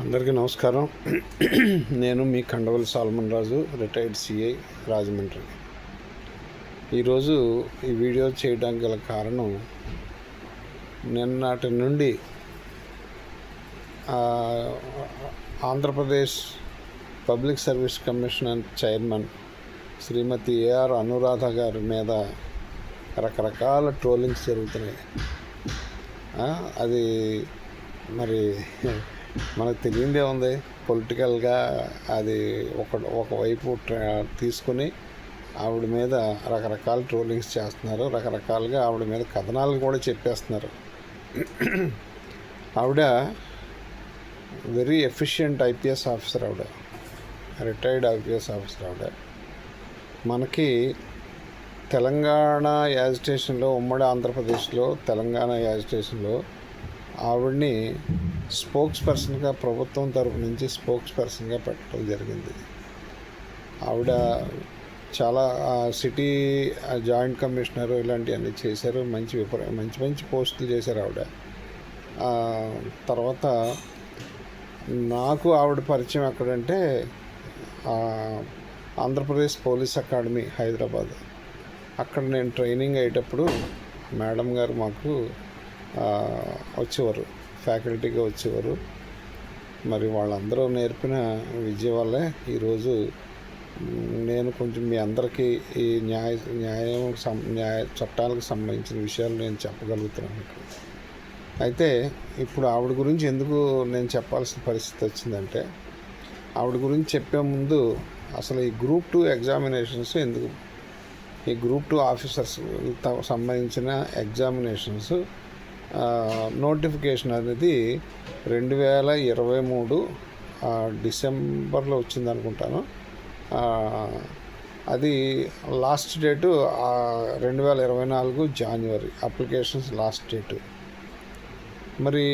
అందరికీ నమస్కారం. నేను మీ కండవల్లి సాల్మన్ రాజు, రిటైర్డ్ సిఐ, రాజమండ్రి. ఈరోజు ఈ వీడియో చేయడానికి గల కారణం, నిన్నటి నుండి Andhra Pradesh public service commission chairman శ్రీమతి ఏఆర్ అనురాధ గారి మీద రకరకాల ట్రోలింగ్స్ జరుగుతున్నాయి. అది మరి మనకు తెలియదే ఉంది. పొలిటికల్గా అది ఒకవైపు తీసుకుని ఆవిడ మీద రకరకాల ట్రోలింగ్స్ చేస్తున్నారు. రకరకాలుగా ఆవిడ మీద కథనాలు కూడా చెప్పేస్తున్నారు. ఆవిడ వెరీ ఎఫిషియెంట్ ఐపీఎస్ ఆఫీసర్. ఆవిడ రిటైర్డ్ ఐపీఎస్ ఆఫీసర్. ఆవిడ మనకి తెలంగాణ యాజిటేషన్లో, ఉమ్మడి ఆంధ్రప్రదేశ్లో తెలంగాణ యాజిటేషన్లో ఆవిడ్ని స్పోక్స్ పర్సన్గా, ప్రభుత్వం తరపు నుంచి స్పోక్స్ పర్సన్గా పెట్టడం జరిగింది. ఆవిడ చాలా సిటీ జాయింట్ కమిషనరు ఇలాంటివన్నీ చేశారు. మంచి పోస్టులు చేశారు ఆవిడ. తర్వాత నాకు ఆవిడ పరిచయం ఎక్కడంటే ఆంధ్రప్రదేశ్ పోలీస్ అకాడమీ హైదరాబాద్. అక్కడ నేను ట్రైనింగ్ అయ్యేటప్పుడు మేడం గారు మాకు వచ్చేవారు, ఫ్యాకల్టీగా వచ్చేవారు. మరి వాళ్ళందరూ నేర్పిన విద్య వల్లే ఈరోజు నేను కొంచెం మీ అందరికీ ఈ న్యాయ చట్టాలకు సంబంధించిన విషయాలు నేను చెప్పగలుగుతున్నాను మీకు. అయితే ఇప్పుడు ఆవిడ గురించి ఎందుకు నేను చెప్పాల్సిన పరిస్థితి వచ్చిందంటే, ఆవిడ గురించి చెప్పే ముందు అసలు ఈ గ్రూప్ 2 ఎగ్జామినేషన్స్ ఎందుకు, ఈ గ్రూప్ 2 ఆఫీసర్స్ సంబంధించిన ఎగ్జామినేషన్స్ నోటిఫికేషన్ అనేది 2023 డిసెంబర్లో వచ్చింది అనుకుంటాను. అది లాస్ట్ డేటు 2024 జనవరి అప్లికేషన్స్ లాస్ట్ డేటు. మరి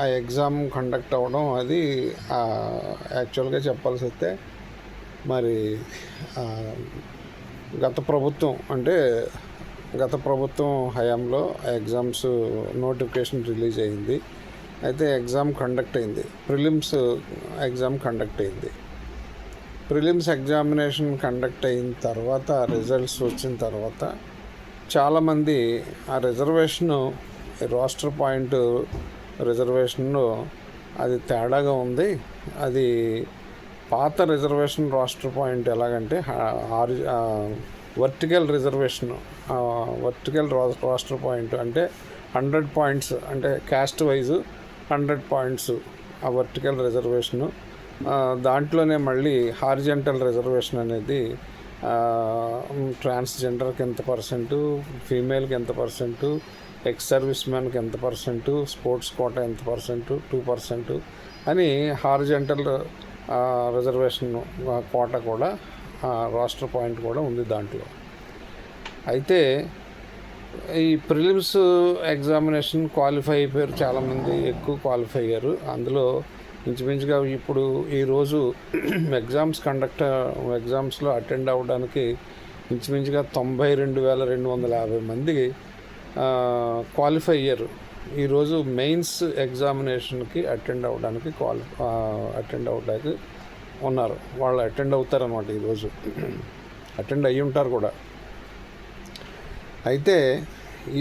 ఆ ఎగ్జామ్ కండక్ట్ అవ్వడం అది యాక్చువల్గా చెప్పాల్సి వస్తే మరి గత ప్రభుత్వం హయాంలో ఎగ్జామ్స్ నోటిఫికేషన్ రిలీజ్ అయింది. అయితే ఎగ్జామ్ కండక్ట్ అయింది. ప్రిలిమ్స్ ఎగ్జామ్ కండక్ట్ అయింది. ప్రిలిమ్స్ ఎగ్జామినేషన్ కండక్ట్ అయిన తర్వాత, రిజల్ట్స్ వచ్చిన తర్వాత చాలామంది ఆ రిజర్వేషను, రోస్టర్ పాయింట్ రిజర్వేషన్లో అది తేడాగా ఉంది. అది పాత రిజర్వేషన్ రోస్టర్ పాయింట్ ఎలాగంటే vertical reservation, vertical roster point అంటే 100 పాయింట్స్, అంటే క్యాస్ట్ వైజు 100 పాయింట్స్ ఆ వర్టికల్ రిజర్వేషను. దాంట్లోనే మళ్ళీ హారిజంటల్ రిజర్వేషన్ అనేది ట్రాన్స్జెండర్కి ఎంత పర్సెంటు, ఫీమేల్కి ఎంత పర్సెంటు, ఎక్స్ సర్వీస్ మ్యాన్కి ఎంత పర్సెంటు, స్పోర్ట్స్ కోటా ఎంత పర్సెంటు, 2% అని హారిజంటల్ రిజర్వేషన్ కోటా కూడా, రోస్టర్ పాయింట్ కూడా ఉంది దాంట్లో. అయితే ఈ ప్రిలిమ్స్ ఎగ్జామినేషన్ క్వాలిఫై అయిపోయారు చాలామంది, ఎక్కువ క్వాలిఫై అయ్యారు. అందులో ఇంచుమించుగా ఇప్పుడు ఈరోజు ఎగ్జామ్స్లో అటెండ్ అవ్వడానికి ఇంచుమించుగా 92,250 మంది క్వాలిఫై అయ్యారు. ఈరోజు మెయిన్స్ ఎగ్జామినేషన్కి అటెండ్ అవ్వడానికి ఉన్నారు. వాళ్ళు అటెండ్ అవుతారన్నమాట. ఈరోజు అటెండ్ అయ్యి ఉంటారు కూడా. అయితే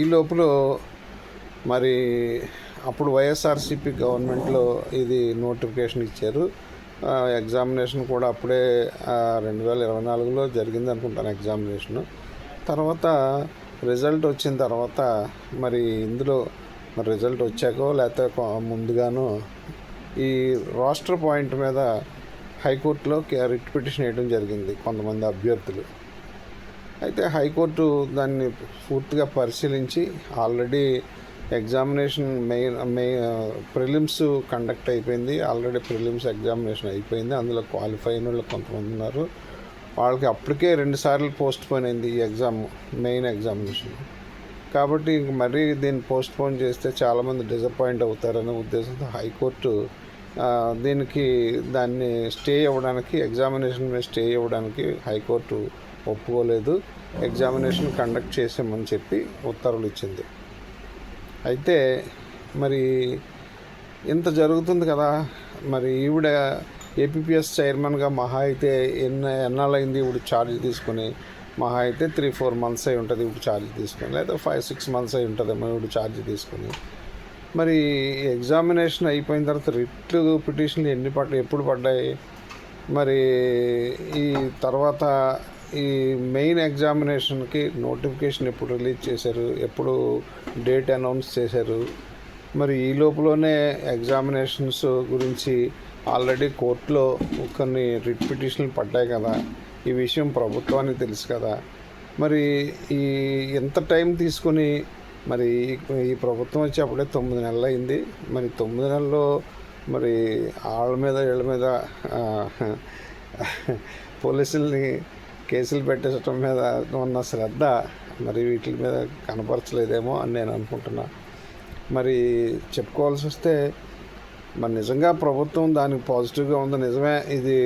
ఈ లోపల మరి అప్పుడు వైఎస్ఆర్సీపీ గవర్నమెంట్లో ఇది నోటిఫికేషన్ ఇచ్చారు. ఎగ్జామినేషన్ కూడా అప్పుడే 2024లో జరిగింది అనుకుంటాను ఎగ్జామినేషను. తర్వాత రిజల్ట్ వచ్చిన తర్వాత మరి ఇందులో మరి రిజల్ట్ వచ్చాకో లేకపోతే ముందుగానో ఈ రోస్టర్ పాయింట్ మీద హైకోర్టులో రిట్ పిటిషన్ వేయడం జరిగింది కొంతమంది అభ్యర్థులు. అయితే హైకోర్టు దాన్ని పూర్తిగా పరిశీలించి ఆల్రెడీ ఎగ్జామినేషన్ ప్రిలిమ్స్ కండక్ట్ అయిపోయింది. ఆల్రెడీ ప్రిలిమ్స్ ఎగ్జామినేషన్ అయిపోయింది. అందులో క్వాలిఫై అయిన వాళ్ళు కొంతమంది ఉన్నారు. వాళ్ళకి అప్పటికే 2 సార్లు పోస్ట్ పోన్ అయింది ఈ మెయిన్ ఎగ్జామినేషన్. కాబట్టి ఇంక మరీ దీన్ని పోస్ట్ పోన్ చేస్తే చాలామంది డిసప్పాయింట్ అవుతారనే ఉద్దేశంతో హైకోర్టు దాన్ని స్టే ఇవ్వడానికి, ఎగ్జామినేషన్ మీద స్టే ఇవ్వడానికి హైకోర్టు ఒప్పుకోలేదు. ఎగ్జామినేషన్ కండక్ట్ చేసామని చెప్పి ఉత్తర్వులు ఇచ్చింది. అయితే మరి ఇంత జరుగుతుంది కదా. మరి ఈవిడ ఏపీపీఎస్ చైర్మన్గా మహా అయితే ఎన్నాళ్ళైంది ఇప్పుడు ఛార్జ్ తీసుకుని? మహా అయితే 3-4 months అయి ఉంటుంది ఇప్పుడు ఛార్జ్ తీసుకొని, లేదా 5-6 months అయి ఉంటుందేమో ఇప్పుడు ఛార్జ్ తీసుకొని. మరి ఎగ్జామినేషన్ అయిపోయిన తర్వాత రిట్లు పిటిషన్లు ఎప్పుడు పడ్డాయి? మరి ఈ తర్వాత ఈ మెయిన్ ఎగ్జామినేషన్కి నోటిఫికేషన్ ఎప్పుడు రిలీజ్ చేశారు, ఎప్పుడు డేట్ అనౌన్స్ చేశారు? మరి ఈ లోపలనే ఎగ్జామినేషన్స్ గురించి ఆల్రెడీ కోర్టులో కొన్ని రిట్ పిటిషన్లు పడ్డాయి కదా. ఈ విషయం ప్రభుత్వానికి తెలుసు కదా. మరి ఎంత టైం తీసుకొని మరి ఈ ప్రభుత్వం వచ్చి అప్పుడే 9 నెలలు అయింది. మరి 9 నెలల్లో మరి వీళ్ళ మీద పోలీసుల్ని కేసులు పెట్టేయటం మీద ఉన్న శ్రద్ధ మరి వీటి మీద కనపరచలేదేమో అని నేను అనుకుంటున్నా. మరి చెప్పుకోవాల్సి వస్తే మరి నిజంగా ప్రభుత్వం దానికి పాజిటివ్గా ఉంది, నిజమే. ఇది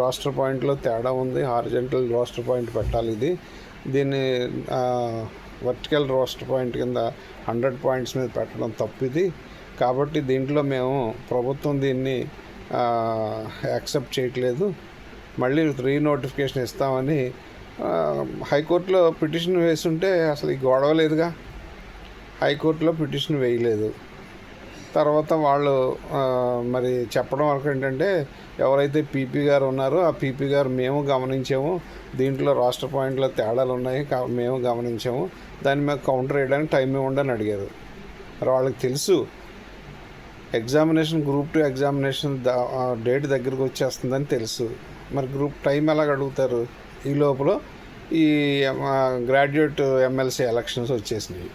రాష్ట్ర పాయింట్లో తేడా ఉంది, హారిజంటల్ రాష్ట్ర పాయింట్ పెట్టాలి. దీన్ని వర్టికల్ రాష్ట్ర పాయింట్ కింద 100 points మీద పెట్టడం తప్పిది. కాబట్టి దీంట్లో మేము ప్రభుత్వం దీన్ని యాక్సెప్ట్ చేయట్లేదు, మళ్ళీ రీనోటిఫికేషన్ ఇస్తామని హైకోర్టులో పిటిషన్ వేస్తుంటే అసలు ఈ గొడవ లేదుగా. హైకోర్టులో పిటిషన్ వేయలేదు. తర్వాత వాళ్ళు మరి చెప్పడం వరకు ఏంటంటే, ఎవరైతే పీపీ గారు ఉన్నారో ఆ పీపీ గారు మేము గమనించాము, దీంట్లో రాష్ట్ర పాయింట్లో తేడాలు ఉన్నాయి, మేము గమనించాము, దాని మీద కౌంటర్ వేయడానికి టైం ఇవ్వండి అని అడిగారు. మరి వాళ్ళకి తెలుసు ఎగ్జామినేషన్ గ్రూప్ 2 ఎగ్జామినేషన్ డేట్ దగ్గరకు వచ్చేస్తుందని తెలుసు. మరి గ్రూప్ టైం ఎలాగ అడుగుతారు? ఈ లోపల ఈ గ్రాడ్యుయేట్ ఎమ్మెల్సీ ఎలక్షన్స్ వచ్చేసినాయి.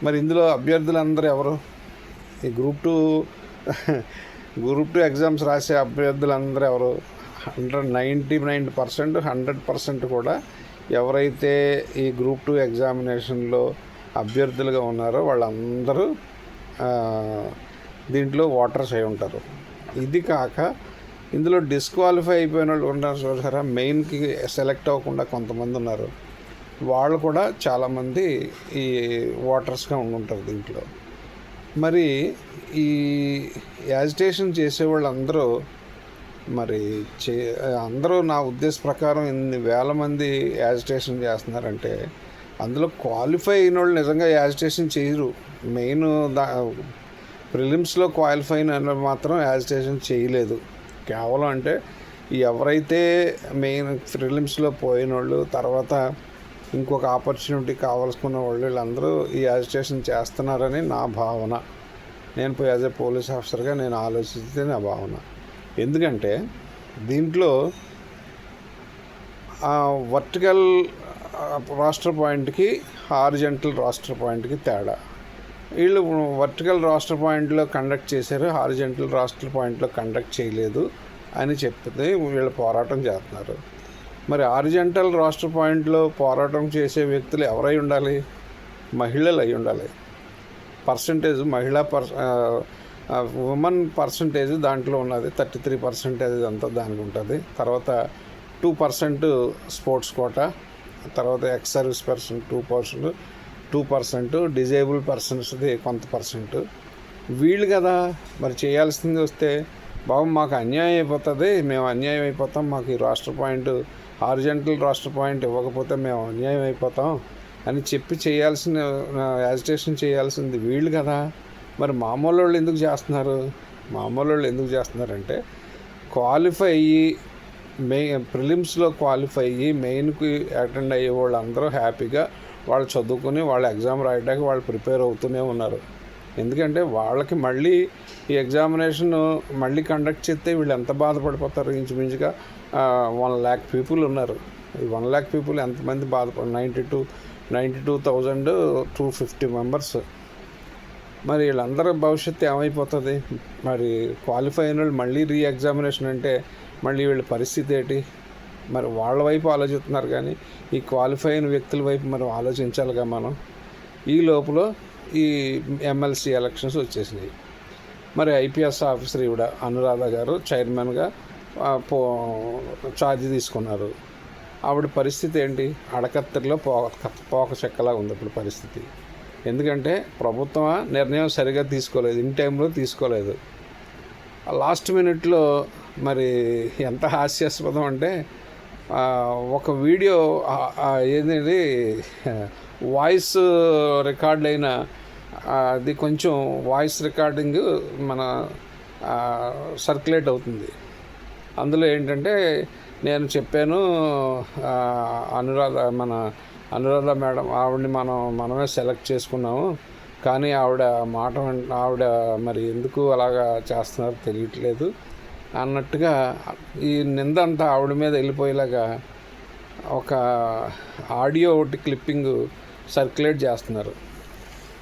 మరి ఇందులో అభ్యర్థులందరూ ఎవరు? ఈ గ్రూప్ 2 ఎగ్జామ్స్ రాసే అభ్యర్థులందరూ ఎవరు? 99% 100% కూడా ఎవరైతే ఈ గ్రూప్ 2 ఎగ్జామినేషన్లో అభ్యర్థులుగా ఉన్నారో వాళ్ళందరూ దీంట్లో ఓటర్స్ అయి ఉంటారు. ఇది కాక ఇందులో డిస్క్వాలిఫై అయిపోయిన వాళ్ళు ఉన్నారు చూసారా, మెయిన్కి సెలెక్ట్ అవ్వకుండా కొంతమంది ఉన్నారు, వాళ్ళు కూడా చాలామంది ఈ ఓటర్స్గా ఉండుంటారు దీంట్లో. మరి ఈ యాజిటేషన్ చేసేవాళ్ళు అందరూ అందరూ నా ఉద్దేశ ప్రకారం ఇన్ని వేల మంది యాజిటేషన్ చేస్తున్నారంటే అందులో క్వాలిఫై అయిన వాళ్ళు నిజంగా యాజిటేషన్ చేయరు. మెయిన్ ప్రిలిమ్స్లో క్వాలిఫై అయిన వాళ్ళు మాత్రం యాజిటేషన్ చేయలేదు. కేవలం అంటే ఎవరైతే మెయిన్ ప్రిలిమ్స్లో పోయిన వాళ్ళు, తర్వాత ఇంకొక ఆపర్చునిటీ కావాల్సుకున్న వాళ్ళు, వీళ్ళందరూ ఈ యాజిటేషన్ చేస్తున్నారని నా భావన. నేను యాజ్ ఏ పోలీస్ ఆఫీసర్గా నేను ఆలోచిస్తే నా భావన. ఎందుకంటే దీంట్లో వర్టికల్ రాష్ట్ర పాయింట్కి హారిజంటల్ రాష్ట్ర పాయింట్కి తేడా. వీళ్ళు వర్టికల్ రాష్ట్ర పాయింట్లో కండక్ట్ చేశారు, హారిజంటల్ రాష్ట్ర పాయింట్లో కండక్ట్ చేయలేదు అని చెప్తే వీళ్ళు పోరాటం చేస్తున్నారు. మరి హారిజంటల్ రాష్ట్ర పాయింట్లో పోరాటం చేసే వ్యక్తులు ఎవరై ఉండాలి? మహిళలు అయి ఉండాలి. పర్సంటేజ్ ఉమెన్ పర్సంటేజ్ దాంట్లో ఉన్నది 33% అంతా దానికి ఉంటుంది. తర్వాత 2% స్పోర్ట్స్ కోటా, తర్వాత ఎక్స్ సర్వీస్ పర్సన్ 2%, డిజేబుల్ పర్సన్స్ది కొంత పర్సెంట్. వీళ్ళు కదా మరి చేయాల్సింది. వస్తే బాబు మాకు అన్యాయం అయిపోతుంది, మేము అన్యాయం అయిపోతాం, మాకు ఈ రాష్ట్ర పాయింట్ హారిజంటల్ రాష్ట్ర పాయింట్ ఇవ్వకపోతే మేము అన్యాయం అయిపోతాం అని చెప్పి యాజిటేషన్ చేయాల్సింది వీళ్ళు కదా. మరి మామూలు వాళ్ళు ఎందుకు చేస్తున్నారు? మామూలు వాళ్ళు ఎందుకు చేస్తున్నారంటే క్వాలిఫై అయ్యి ప్రిలిమ్స్లో క్వాలిఫై అయ్యి మెయిన్కి అటెండ్ అయ్యే వాళ్ళు అందరూ హ్యాపీగా వాళ్ళు చదువుకుని వాళ్ళ ఎగ్జామ్ రాయడానికి వాళ్ళు ప్రిపేర్ అవుతూనే ఉన్నారు. ఎందుకంటే వాళ్ళకి మళ్ళీ ఈ ఎగ్జామినేషన్ మళ్ళీ కండక్ట్ చేస్తే వీళ్ళు ఎంత బాధపడిపోతారు. ఇంచుమించుగా 1 lakh పీపుల్ ఉన్నారు. ఈ 1 lakh పీపుల్ ఎంతమంది 92,250 మెంబర్స్. మరి వీళ్ళందరూ భవిష్యత్తు ఏమైపోతుంది? మరి క్వాలిఫై అయిన వాళ్ళు మళ్ళీ ఎగ్జామినేషన్ అంటే మళ్ళీ వీళ్ళ పరిస్థితి ఏంటి? మరి వాళ్ళ వైపు ఆలోచిస్తున్నారు కానీ ఈ క్వాలిఫై అయిన వ్యక్తుల వైపు మనం ఆలోచించాలిగా మనం. ఈ లోపల ఈ ఎమ్మెల్సీ ఎలక్షన్స్ వచ్చేసినాయి. మరి ఐపీఎస్ ఆఫీసర్ ఈవిడ అనురాధ గారు చైర్మన్గా ఛార్జ్ తీసుకున్నారు. ఆవిడ పరిస్థితి ఏంటి? అడకత్తెరలో పోక చెక్కలా ఉంది ఇప్పుడు పరిస్థితి. ఎందుకంటే ప్రభుత్వం నిర్ణయం సరిగా తీసుకోలేదు, ఇన్ టైంలో తీసుకోలేదు. లాస్ట్ మినిట్లో మరి ఎంత హాస్యాస్పదం అంటే ఒక వీడియో ఏంటంటే వాయిస్ రికార్డ్ అయిన అది కొంచెం వాయిస్ రికార్డింగ్ మన సర్క్యులేట్ అవుతుంది. అందులో ఏంటంటే నేను చెప్పాను అనురాధ మేడం ఆవిడని మనమే సెలెక్ట్ చేసుకున్నాము, కానీ ఆవిడ మరి ఎందుకు అలాగా చేస్తున్నారో తెలియట్లేదు అన్నట్టుగా ఈ నిందంతా ఆవిడ మీద వెళ్ళిపోయేలాగా ఒక ఆడియో ఒకటి క్లిప్పింగ్ సర్క్యులేట్ చేస్తున్నారు.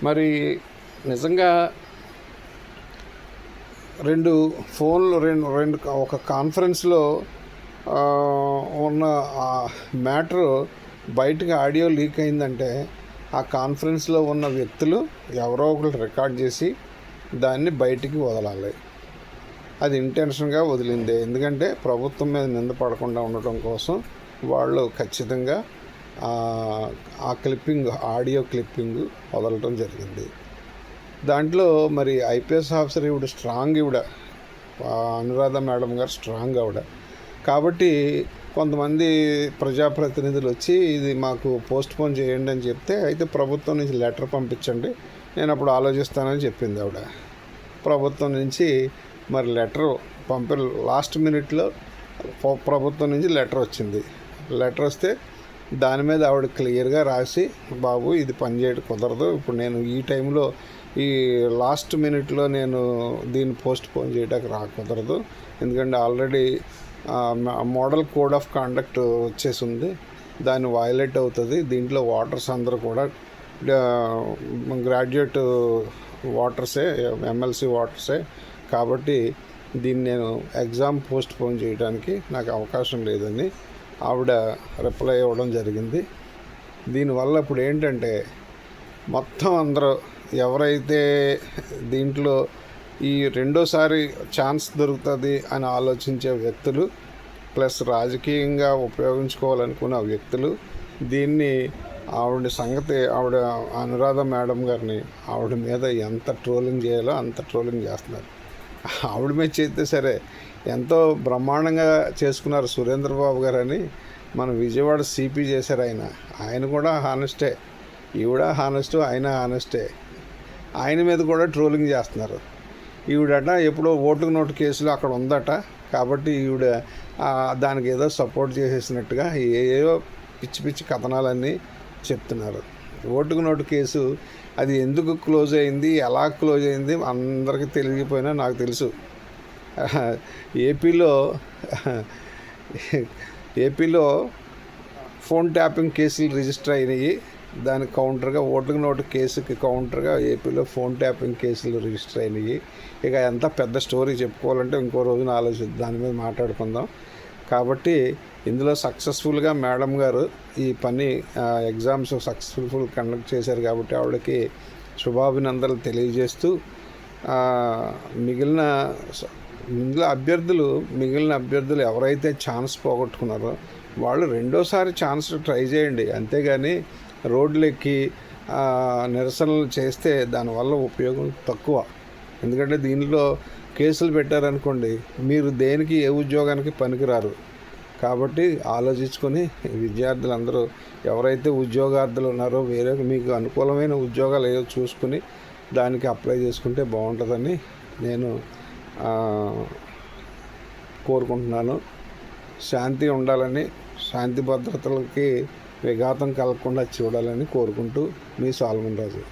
మరి నిజంగా రెండు ఒక కాన్ఫరెన్స్లో ఉన్న మ్యాటరు బయటకు ఆడియో లీక్ అయిందంటే ఆ కాన్ఫరెన్స్లో ఉన్న వ్యక్తులు ఎవరో ఒకరు రికార్డ్ చేసి దాన్ని బయటికి వదలాలి. అది ఇంటెన్షన్గా వదిలిందే, ఎందుకంటే ప్రభుత్వం మీద నింద పడకుండా ఉండటం కోసం వాళ్ళు ఖచ్చితంగా ఆ క్లిప్పింగ్ ఆడియో క్లిప్పింగ్ వదలటం జరిగింది. దాంట్లో మరి ఐపీఎస్ ఆఫీసర్ ఈవిడ అనురాధ మేడం గారు స్ట్రాంగ్ ఆవిడ కాబట్టి కొంతమంది ప్రజాప్రతినిధులు వచ్చి ఇది మాకు పోస్ట్పోన్ చేయండి అని చెప్తే, అయితే ప్రభుత్వం నుంచి లెటర్ పంపించండి, నేను అప్పుడు ఆలోచిస్తానని చెప్పింది ఆవిడ. ప్రభుత్వం నుంచి మరి లెటర్ లాస్ట్ మినిట్లో ప్రభుత్వం నుంచి లెటర్ వచ్చింది. లెటర్ వస్తే దాని మీద ఆవిడ క్లియర్గా రాసి, బాబు ఇది పనిచేయడం కుదరదు, ఇప్పుడు నేను ఈ టైంలో ఈ లాస్ట్ మినిట్లో నేను దీన్ని పోస్ట్పోన్ చేయడానికి కుదరదు, ఎందుకంటే already model code of conduct వచ్చేసి ఉంది, దాన్ని వయలేట్ అవుతుంది. దీంట్లో వాటర్స్ అందరూ కూడా గ్రాడ్యుయేట్ వాటర్సే, ఎమ్మెల్సీ వాటర్సే, కాబట్టి దీన్ని నేను ఎగ్జామ్ పోస్ట్పోన్ చేయడానికి నాకు అవకాశం లేదని ఆవిడ రిప్లై ఇవ్వడం జరిగింది. దీనివల్ల ఇప్పుడు ఏంటంటే మొత్తం అందరూ ఎవరైతే దీంట్లో ఈ రెండోసారి ఛాన్స్ దొరుకుతుంది అని ఆలోచించే వ్యక్తులు ప్లస్ రాజకీయంగా ఉపయోగించుకోవాలనుకున్న వ్యక్తులు దీన్ని ఆవిడ అనురాధ మేడం గారిని ఆవిడ మీద ఎంత ట్రోలింగ్ చేయాలో అంత ట్రోలింగ్ చేస్తున్నారు. ఆవిడ మీద చేస్తే సరే, ఎంతో బ్రహ్మాండంగా చేసుకున్నారు సురేంద్రబాబు గారు అని మన విజయవాడ సిపి చేశారు. ఆయన కూడా హానెస్టే, ఈవిడ హానెస్ట్, ఆయన హానెస్టే. ఆయన మీద కూడా ట్రోలింగ్ చేస్తున్నారు. ఈవిడట ఎప్పుడో ఓటుకు నోటు కేసులో అక్కడ ఉందట, కాబట్టి ఈవిడ దానికి ఏదో సపోర్ట్ చేసేసినట్టుగా ఏవో పిచ్చి పిచ్చి కథనాలన్నీ చెప్తున్నారు. ఓటుకు నోటు కేసు అది ఎందుకు క్లోజ్ అయింది, ఎలా క్లోజ్ అయింది అందరికీ తెలియకపోయినా నాకు తెలుసు. ఏపీలో ఫోన్ ట్యాపింగ్ కేసులు రిజిస్టర్ అయినాయి. దానికి కౌంటర్గా ఓటుకు నోటు కేసుకి కౌంటర్గా ఏపీలో ఫోన్ ట్యాపింగ్ కేసులు రిజిస్టర్ అయినాయి. ఇక ఎంత పెద్ద స్టోరీ చెప్పుకోవాలంటే ఇంకో రోజున ఆలోచిద్దాం, దాని మీద మాట్లాడుకుందాం. కాబట్టి ఇందులో సక్సెస్ఫుల్గా మేడం గారు ఈ పని ఎగ్జామ్స్ సక్సెస్ఫుల్ కండక్ట్ చేశారు కాబట్టి ఆవిడకి శుభాభినందనలు తెలియజేస్తూ మిగిలిన అభ్యర్థులు ఎవరైతే ఛాన్స్ పోగొట్టుకున్నారో వాళ్ళు రెండోసారి ఛాన్స్ ట్రై చేయండి. అంతేగాని రోడ్లు ఎక్కి నిరసనలు చేస్తే దానివల్ల ఉపయోగం తక్కువ. ఎందుకంటే దీనిలో కేసులు పెట్టారనుకోండి, మీరు దేనికి ఏ ఉద్యోగానికి పనికిరారు. కాబట్టి ఆలోచించుకొని విద్యార్థులందరూ ఎవరైతే ఉద్యోగార్థులు ఉన్నారో వేరే మీకు అనుకూలమైన ఉద్యోగాలు ఏదో చూసుకుని దానికి అప్లై చేసుకుంటే బాగుంటుందని నేను కోరుకుంటున్నాను. శాంతి ఉండాలని, శాంతి భద్రతలకి విఘాతం కలగకుండా చూడాలని కోరుకుంటూ మీ సాల్మన్ రాజు.